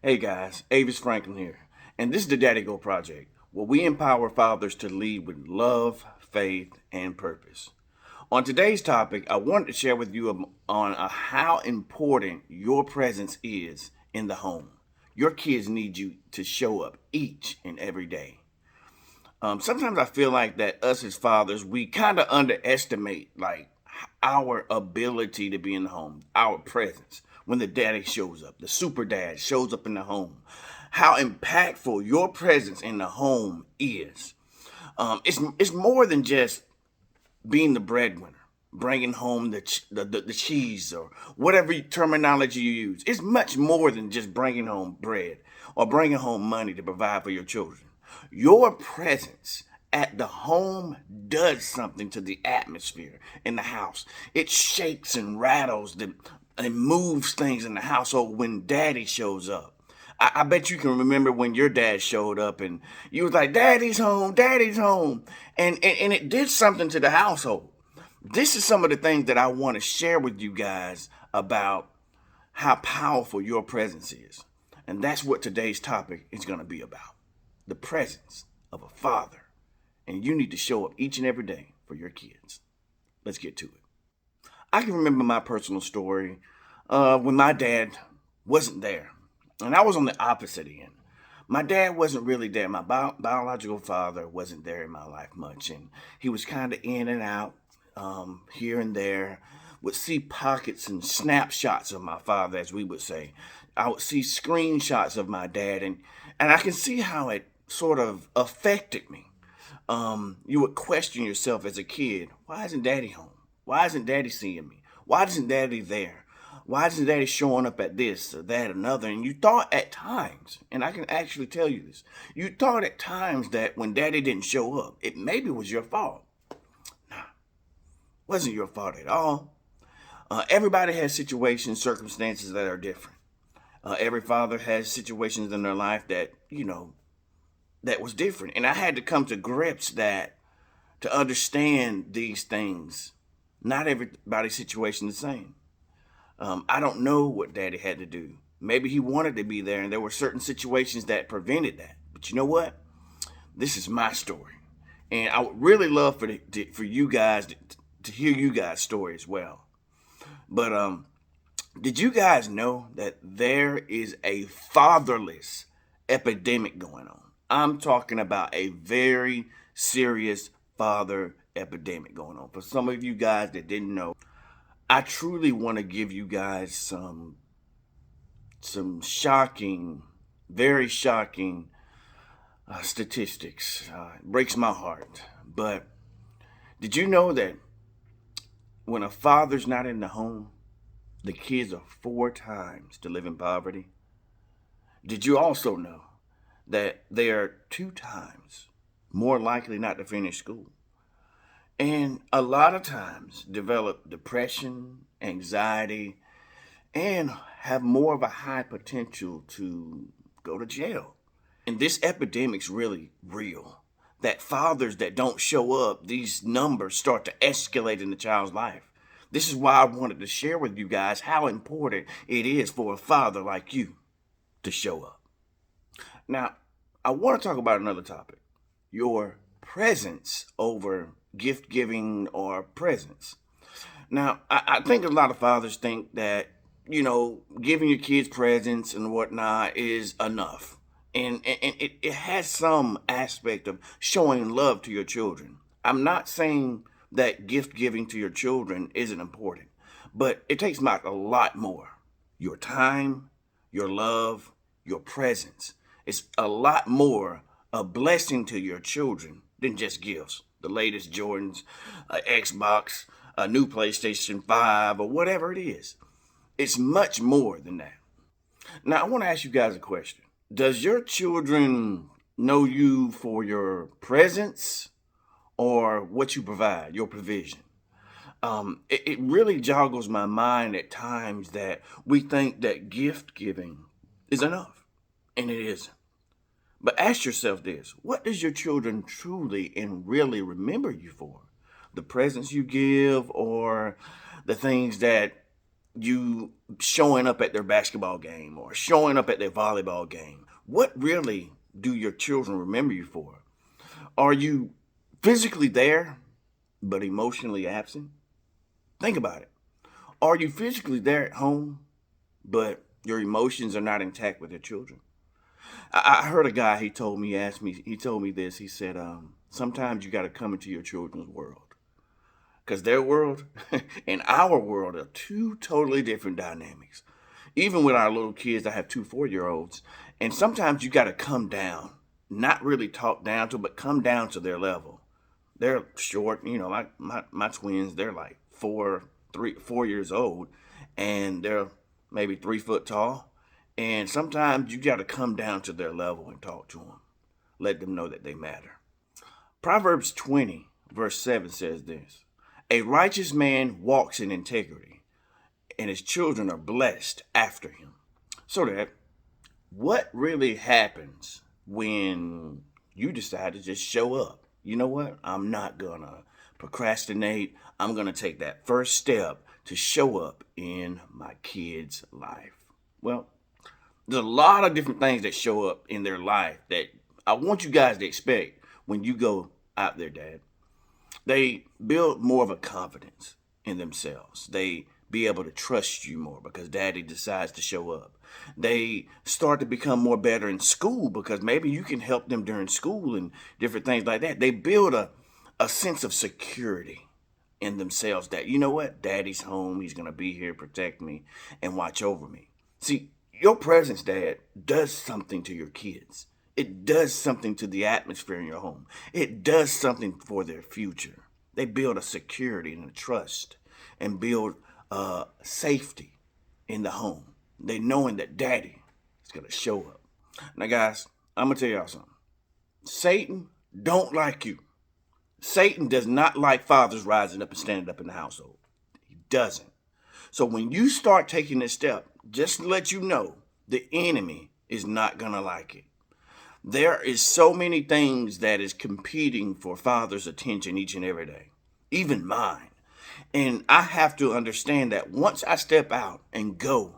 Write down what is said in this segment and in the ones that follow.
Hey guys, Avis Franklin here, and this is the Daddy Go Project, where we empower fathers to lead with love, faith, and purpose. On today's topic, I wanted to share with you on how important your presence is in the home. Your kids need you to show up each and every day. Sometimes I feel like that us as fathers, we kind of underestimate our ability to be in the home, our presence when the daddy shows up, the super dad shows up in the home. How impactful your presence in the home is. It's more than just being the breadwinner, bringing home the cheese or whatever terminology you use. It's much more than just bringing home bread or bringing home money to provide for your children. Your presence at the home does something to the atmosphere in the house. It shakes and rattles and moves things in the household when daddy shows up. I bet you can remember when your dad showed up and you was like, Daddy's home, Daddy's home. And it did something to the household. This is some of the things that I want to share with you guys about how powerful your presence is. And that's what today's topic is going to be about. The presence of a father. And you need to show up each and every day for your kids. Let's get to it. I can remember my personal story when my dad wasn't there. And I was on the opposite end. My dad wasn't really there. My biological father wasn't there in my life much. And he was kind of in and out, here and there. Would see pockets and snapshots of my father, as we would say. I would see screenshots of my dad. And I can see how it sort of affected me. You would question yourself as a kid. Why isn't daddy home? Why isn't daddy seeing me? Why isn't daddy there? Why isn't daddy showing up at this or that or another? And you thought at times, and I can actually tell you this, you thought at times that when daddy didn't show up, it maybe was your fault. Nah, wasn't your fault at all. Everybody has situations, circumstances that are different. Every father has situations in their life that, that was different. And I had to come to grips that to understand these things, not everybody's situation is the same. I don't know what daddy had to do. Maybe he wanted to be there and there were certain situations that prevented that. But you know what? This is my story. And I would really love for you guys to hear you guys' story as well. But did you guys know that there is a fatherless epidemic going on? I'm talking about a very serious father epidemic going on. For some of you guys that didn't know, I truly want to give you guys some shocking, very shocking statistics. It breaks my heart. But did you know that when a father's not in the home, the kids are 4 times to live in poverty? Did you also know that they are 2 times more likely not to finish school? And a lot of times develop depression, anxiety, and have more of a high potential to go to jail. And this epidemic's really real. That fathers that don't show up, these numbers start to escalate in the child's life. This is why I wanted to share with you guys how important it is for a father like you to show up. Now, I want to talk about another topic. Your presence over gift giving or presents. Now, I think a lot of fathers think that, giving your kids presents and whatnot is enough. And it has some aspect of showing love to your children. I'm not saying that gift giving to your children isn't important, but it takes a lot more. Your time, your love, your presence. It's a lot more a blessing to your children than just gifts. The latest Jordans, Xbox, a new PlayStation 5, or whatever it is. It's much more than that. Now, I want to ask you guys a question. Does your children know you for your presence or what you provide, your provision? It really joggles my mind at times that we think that gift giving is enough, and it isn't. But ask yourself this: what does your children truly and really remember you for? The presents you give or the things that you showing up at their basketball game or showing up at their volleyball game? What really do your children remember you for? Are you physically there but emotionally absent? Think about it. Are you physically there at home but your emotions are not intact with your children? I heard a guy, he told me this. He said, sometimes you got to come into your children's world because their world and our world are two totally different dynamics. Even with our little kids, I have two 4-year-olds, and sometimes you got to come down, not really talk down to, but come down to their level. They're short, my twins, they're like 4 years old, and they're maybe 3 foot tall. And sometimes you got to come down to their level and talk to them. Let them know that they matter. Proverbs 20, verse 7 says this: a righteous man walks in integrity, and his children are blessed after him. So that what really happens when you decide to just show up? You know what? I'm not going to procrastinate. I'm going to take that first step to show up in my kid's life. Well, there's a lot of different things that show up in their life that I want you guys to expect when you go out there, Dad. They build more of a confidence in themselves. They be able to trust you more because Daddy decides to show up. They start to become more better in school because maybe you can help them during school and different things like that. They build a sense of security in themselves that, you know what, Daddy's home. He's going to be here, protect me, and watch over me. See, your presence, Dad, does something to your kids. It does something to the atmosphere in your home. It does something for their future. They build a security and a trust and build safety in the home. They knowing that Daddy is going to show up. Now, guys, I'm going to tell y'all something. Satan don't like you. Satan does not like fathers rising up and standing up in the household. He doesn't. So when you start taking this step, just to let you know, the enemy is not going to like it. There is so many things that is competing for father's attention each and every day, even mine. And I have to understand that once I step out and go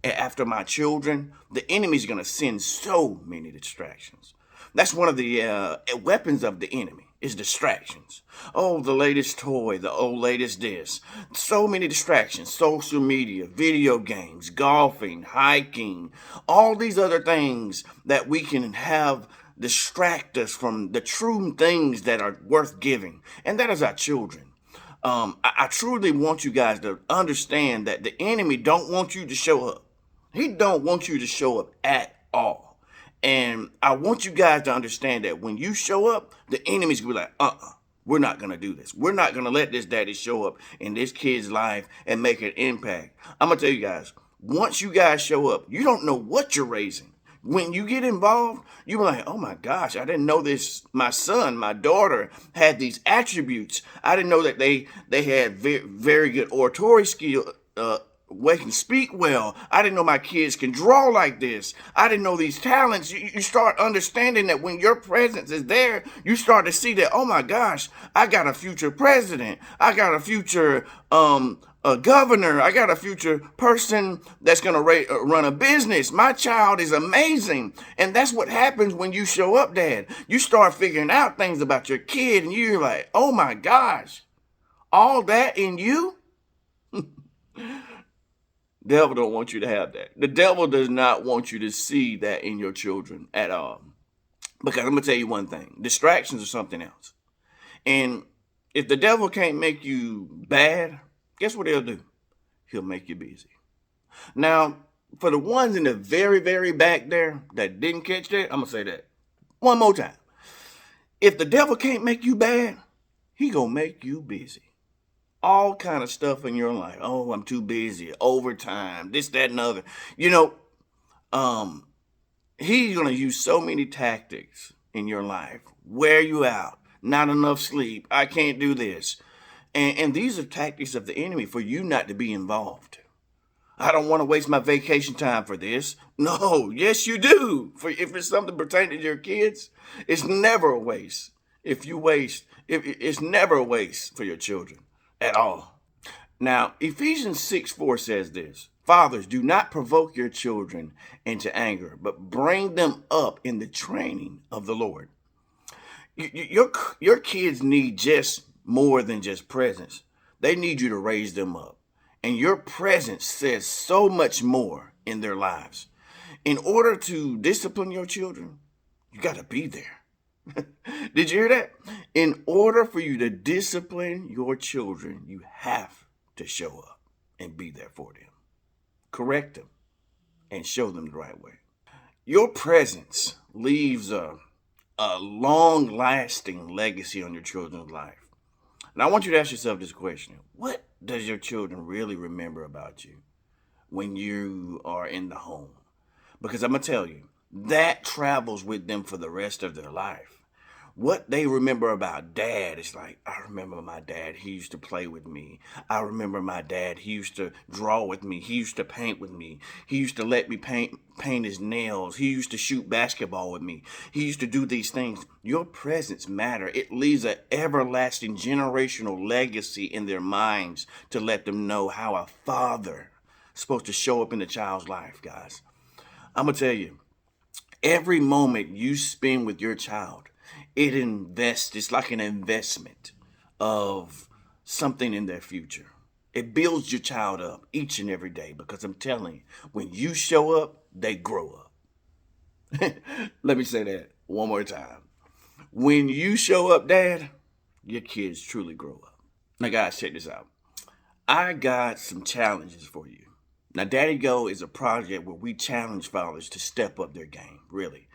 after my children, the enemy's going to send so many distractions. That's one of the weapons of the enemy is distractions. Oh, the latest toy, the latest this. So many distractions, social media, video games, golfing, hiking, all these other things that we can have distract us from the true things that are worth giving. And that is our children. I truly want you guys to understand that the enemy don't want you to show up. He don't want you to show up at all. And I want you guys to understand that when you show up, the enemy's gonna be like, we're not gonna do this. We're not gonna let this daddy show up in this kid's life and make an impact. I'm gonna tell you guys, once you guys show up, you don't know what you're raising. When you get involved, you're like, oh my gosh, I didn't know this. My son, my daughter had these attributes. I didn't know that they had very, very good oratory skill, they can speak well. I didn't know my kids can draw like this. I didn't know these talents. You start understanding that when your presence is there, you start to see that, oh my gosh, I got a future president. I got a future a governor. I got a future person that's going to run a business. My child is amazing. And that's what happens when you show up, Dad. You start figuring out things about your kid and you're like, oh my gosh, all that in you? Devil don't want you to have that. The devil does not want you to see that in your children at all. Because I'm going to tell you one thing. Distractions are something else. And if the devil can't make you bad, guess what he'll do? He'll make you busy. Now, for the ones in the very, very back there that didn't catch that, I'm going to say that one more time. If the devil can't make you bad, he going to make you busy. All kind of stuff in your life. Oh, I'm too busy. Overtime. This, that, and other. You know, he's going to use so many tactics in your life. Wear you out. Not enough sleep. I can't do this. And these are tactics of the enemy for you not to be involved. I don't want to waste my vacation time for this. No, yes, you do. If it's something pertaining to your kids, it's never a waste. It's never a waste for your children. At all. Now, Ephesians 6:4 says this: Fathers, do not provoke your children into anger, but bring them up in the training of the Lord. Your kids need just more than just presence. They need you to raise them up. And your presence says so much more in their lives. In order to discipline your children, you got to be there. Did you hear that? In order for you to discipline your children, you have to show up and be there for them. Correct them and show them the right way. Your presence leaves a long-lasting legacy on your children's life. And I want you to ask yourself this question: what does your children really remember about you when you are in the home? Because I'm going to tell you, that travels with them for the rest of their life. What they remember about dad is like, I remember my dad, he used to play with me. I remember my dad, he used to draw with me. He used to paint with me. He used to let me paint his nails. He used to shoot basketball with me. He used to do these things. Your presence matter. It leaves an everlasting generational legacy in their minds to let them know how a father is supposed to show up in the child's life, guys. I'm going to tell you, every moment you spend with your child, it's like an investment of something in their future. It builds your child up each and every day, because I'm telling you, when you show up, they grow up. Let me say that one more time. When you show up, Dad, your kids truly grow up. Now, guys, check this out. I got some challenges for you. Now, Daddy Go is a project where we challenge fathers to step up their game, really.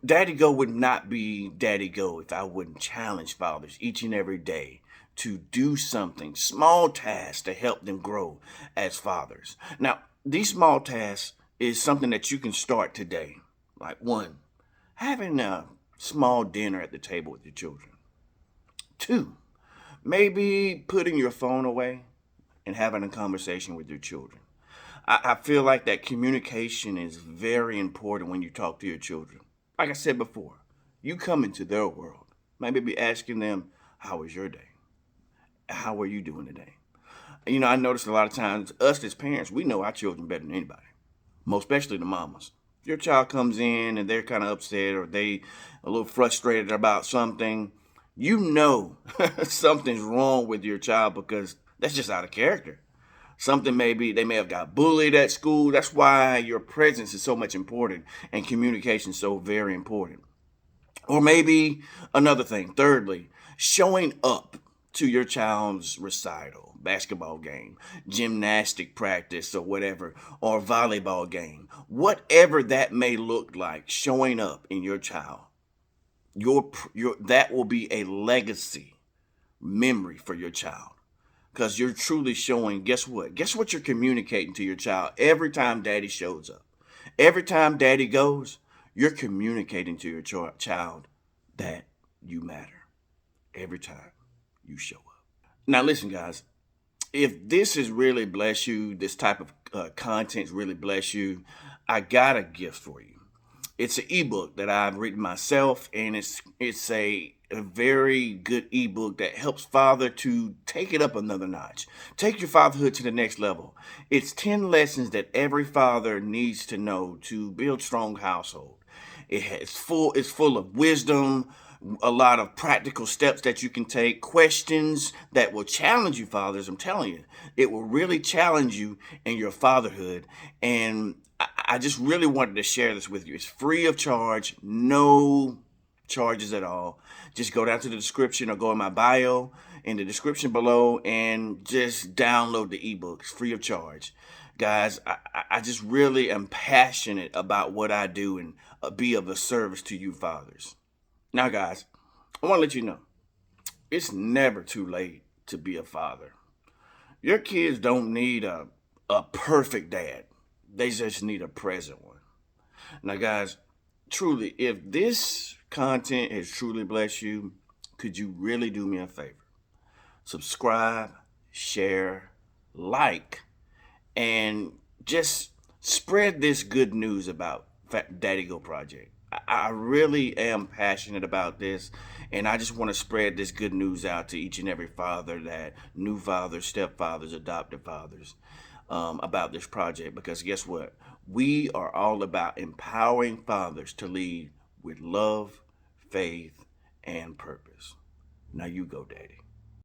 Daddy Go would not be Daddy Go if I wouldn't challenge fathers each and every day to do something, small tasks to help them grow as fathers. Now, these small tasks is something that you can start today. Like, one, having a small dinner at the table with your children. Two, maybe putting your phone away and having a conversation with your children. I feel like that communication is very important when you talk to your children. Like I said before, you come into their world. Maybe be asking them, how was your day? How are you doing today? You know, I notice a lot of times, us as parents, we know our children better than anybody, most especially the mamas. If your child comes in and they're kind of upset or they a little frustrated about something, you know something's wrong with your child, because that's just out of character. Something they may have got bullied at school. That's why your presence is so much important and communication is so very important. Or maybe another thing, thirdly, showing up to your child's recital, basketball game, gymnastic practice or whatever, or volleyball game, whatever that may look like, showing up in your child, that will be a legacy memory for your child. Because you're truly showing, guess what? Guess what you're communicating to your child every time daddy shows up? Every time daddy goes, you're communicating to your child that you matter every time you show up. Now, listen, guys, if this has really blessed you, this type of content's really blessed you, I got a gift for you. It's an ebook that I've written myself, and it's a very good ebook that helps father to take it up another notch. Take your fatherhood to the next level. It's 10 lessons that every father needs to know to build strong household. It's full of wisdom, a lot of practical steps that you can take, questions that will challenge you, fathers. I'm telling you, it will really challenge you in your fatherhood. And I just really wanted to share this with you. It's free of charge, no charges at all. Just go down to the description or go in my bio in the description below and just download the ebook. It's free of charge. Guys, I just really am passionate about what I do and be of a service to you fathers. Now, guys, I want to let you know, it's never too late to be a father. Your kids don't need a perfect dad. They just need a present one. Now, guys, truly, if this content has truly blessed you, could you really do me a favor? Subscribe, share, like, and just spread this good news about Daddy Go Project. I really am passionate about this, and I just want to spread this good news out to each and every father, that new fathers, stepfathers, adoptive fathers, about this project. Because guess what? We are all about empowering fathers to lead with love, faith, and purpose. Now you go, Daddy.